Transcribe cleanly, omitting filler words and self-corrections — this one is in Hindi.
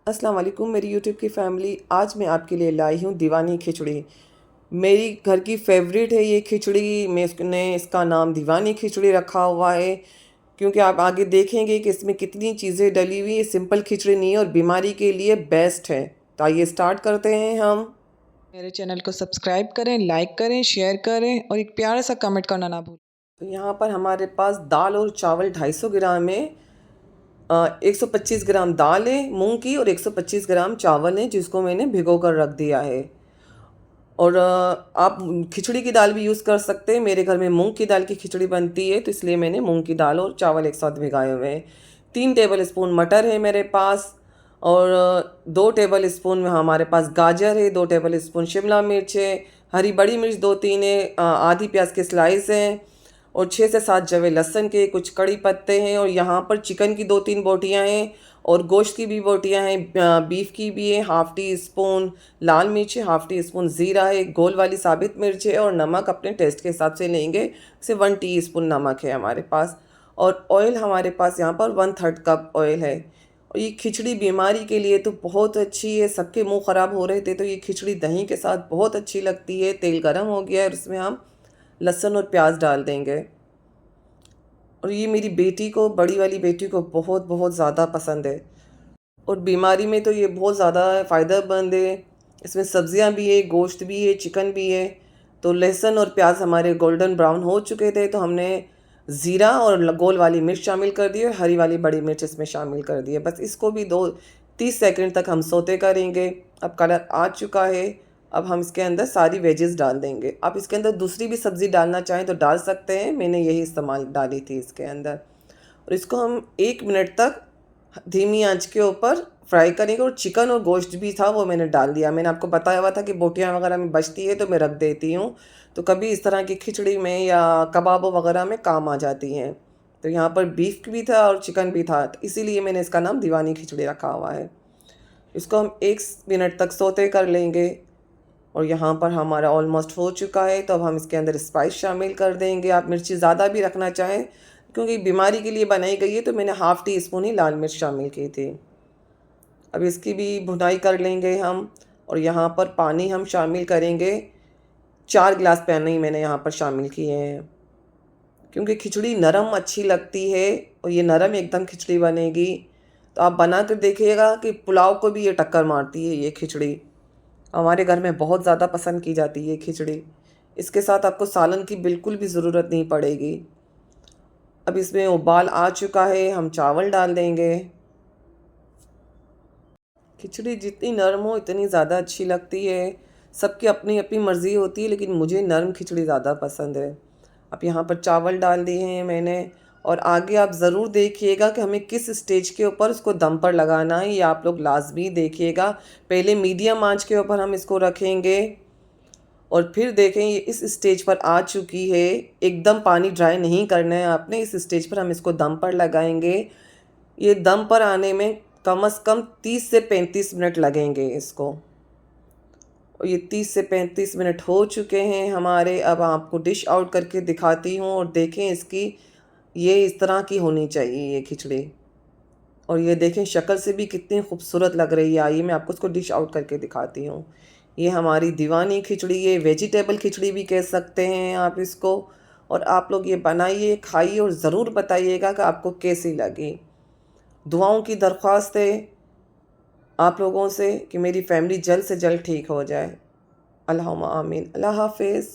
अस्सलाम वालेकुम मेरी यूट्यूब की फ़ैमिली। आज मैं आपके लिए लाई हूँ दीवानी खिचड़ी। मेरी घर की फ़ेवरेट है ये खिचड़ी। इसका नाम दीवानी खिचड़ी रखा हुआ है क्योंकि आप आगे देखेंगे कि इसमें कितनी चीज़ें डली हुई है। सिंपल खिचड़ी नहीं है और बीमारी के लिए बेस्ट है। तो आइए स्टार्ट करते हैं हम। मेरे चैनल को सब्सक्राइब करें, लाइक करें, शेयर करें और एक प्यारा सा कमेंट करना ना भूलें। तो यहाँ पर हमारे पास दाल और चावल 250 ग्राम है। 125 ग्राम दाल है मूंग की और 125 ग्राम चावल है जिसको मैंने भिगो कर रख दिया है। और आप खिचड़ी की दाल भी यूज़ कर सकते हैं। मेरे घर में मूंग की दाल की खिचड़ी बनती है तो इसलिए मैंने मूंग की दाल और चावल एक साथ भिगाए हुए हैं। 3 टेबल स्पून मटर है मेरे पास। और 2 टेबल स्पून में हमारे पास गाजर है। 2 टेबल स्पून शिमला मिर्च है। हरी बड़ी मिर्च 2-3 है। आधी प्याज के स्लाइस हैं। और 6 से 7 जवे लहसुन के, कुछ कड़ी पत्ते हैं। और यहाँ पर चिकन की 2-3 बोटियाँ हैं और गोश्त की भी बोटियाँ हैं। बीफ की भी है। हाफ़ टी स्पून लाल मिर्च है, हाफ़ टी स्पून ज़ीरा है, गोल वाली साबित मिर्च है और नमक अपने टेस्ट के हिसाब से लेंगे। से 1 टीस्पून नमक है हमारे पास। और ऑयल हमारे पास यहाँ पर 1/3 कप ऑयल है। और ये खिचड़ी बीमारी के लिए तो बहुत अच्छी है। सबके मुंह ख़राब हो रहे थे तो ये खिचड़ी दही के साथ बहुत अच्छी लगती है। तेल गरम हो गया है और इसमें हम लहसुन और प्याज डाल देंगे। और ये मेरी बेटी को, बड़ी वाली बेटी को बहुत बहुत ज़्यादा पसंद है। और बीमारी में तो ये बहुत ज़्यादा फ़ायदेमंद है। इसमें सब्जियां भी है, गोश्त भी है, चिकन भी है। तो लहसुन और प्याज हमारे गोल्डन ब्राउन हो चुके थे तो हमने ज़ीरा और गोल वाली मिर्च शामिल कर दी और हरी वाली बड़ी मिर्च इसमें शामिल कर दी है। बस इसको भी 2-30 सेकंड तक हम सोते करेंगे। अब कलर आ चुका है। अब हम इसके अंदर सारी वेजेस डाल देंगे। आप इसके अंदर दूसरी भी सब्ज़ी डालना चाहें तो डाल सकते हैं। मैंने यही इस्तेमाल डाली थी इसके अंदर। और इसको हम 1 मिनट तक धीमी आंच के ऊपर फ्राई करेंगे। और चिकन और गोश्त भी था वो मैंने डाल दिया। मैंने आपको बताया हुआ था कि बोटियाँ वगैरह में बचती है तो मैं रख देती हूँ। तो कभी इस तरह की खिचड़ी में या कबाब वगैरह में काम आ जाती हैं। तो यहाँ पर बीफ भी था और चिकन भी था तो इसीलिए मैंने इसका नाम दीवानी खिचड़ी रखा हुआ है। इसको हम 1 मिनट तक सोते कर लेंगे। और यहाँ पर हमारा ऑलमोस्ट हो चुका है तो अब हम इसके अंदर स्पाइस शामिल कर देंगे। आप मिर्ची ज़्यादा भी रखना चाहें क्योंकि बीमारी के लिए बनाई गई है तो मैंने हाफ़ टी स्पून ही लाल मिर्च शामिल की थी। अब इसकी भी भुनाई कर लेंगे हम। और यहाँ पर पानी हम शामिल करेंगे। 4 गिलास पानी मैंने यहाँ पर शामिल किए हैं क्योंकि खिचड़ी नरम अच्छी लगती है। और ये नरम एकदम खिचड़ी बनेगी। तो आप बना कर देखिएगा कि पुलाव को भी ये टक्कर मारती है ये खिचड़ी। हमारे घर में बहुत ज़्यादा पसंद की जाती है खिचड़ी। इसके साथ आपको सालन की बिल्कुल भी ज़रूरत नहीं पड़ेगी। अब इसमें उबाल आ चुका है, हम चावल डाल देंगे। खिचड़ी जितनी नरम हो इतनी ज़्यादा अच्छी लगती है। सबकी अपनी अपनी मर्ज़ी होती है लेकिन मुझे नरम खिचड़ी ज़्यादा पसंद है। अब यहाँ पर चावल डाल दिए हैं मैंने। और आगे आप ज़रूर देखिएगा कि हमें किस स्टेज के ऊपर उसको दम पर लगाना है। ये आप लोग लाजमी देखिएगा। पहले मीडियम आंच के ऊपर हम इसको रखेंगे। और फिर देखें ये इस स्टेज पर आ चुकी है। एकदम पानी ड्राई नहीं करना है आपने। इस स्टेज पर हम इसको दम पर लगाएंगे। ये दम पर आने में कम से कम 30 से 35 मिनट लगेंगे इसको। और ये 30 से 35 मिनट हो चुके हैं हमारे। अब आपको डिश आउट करके दिखाती हूँ और देखें इसकी, ये इस तरह की होनी चाहिए ये खिचड़ी। और ये देखें शक्ल से भी कितनी खूबसूरत लग रही है। आइए मैं आपको इसको डिश आउट करके दिखाती हूँ। ये हमारी दीवानी खिचड़ी है, वेजिटेबल खिचड़ी भी कह सकते हैं आप इसको। और आप लोग ये बनाइए, खाइए और ज़रूर बताइएगा कि आपको कैसी लगी। दुआओं की दरख्वास्त है आप लोगों से कि मेरी फैमिली जल्द से जल्द ठीक हो जाए। अल्लाहुम्मा आमीन। अल्लाह हाफ़िज़।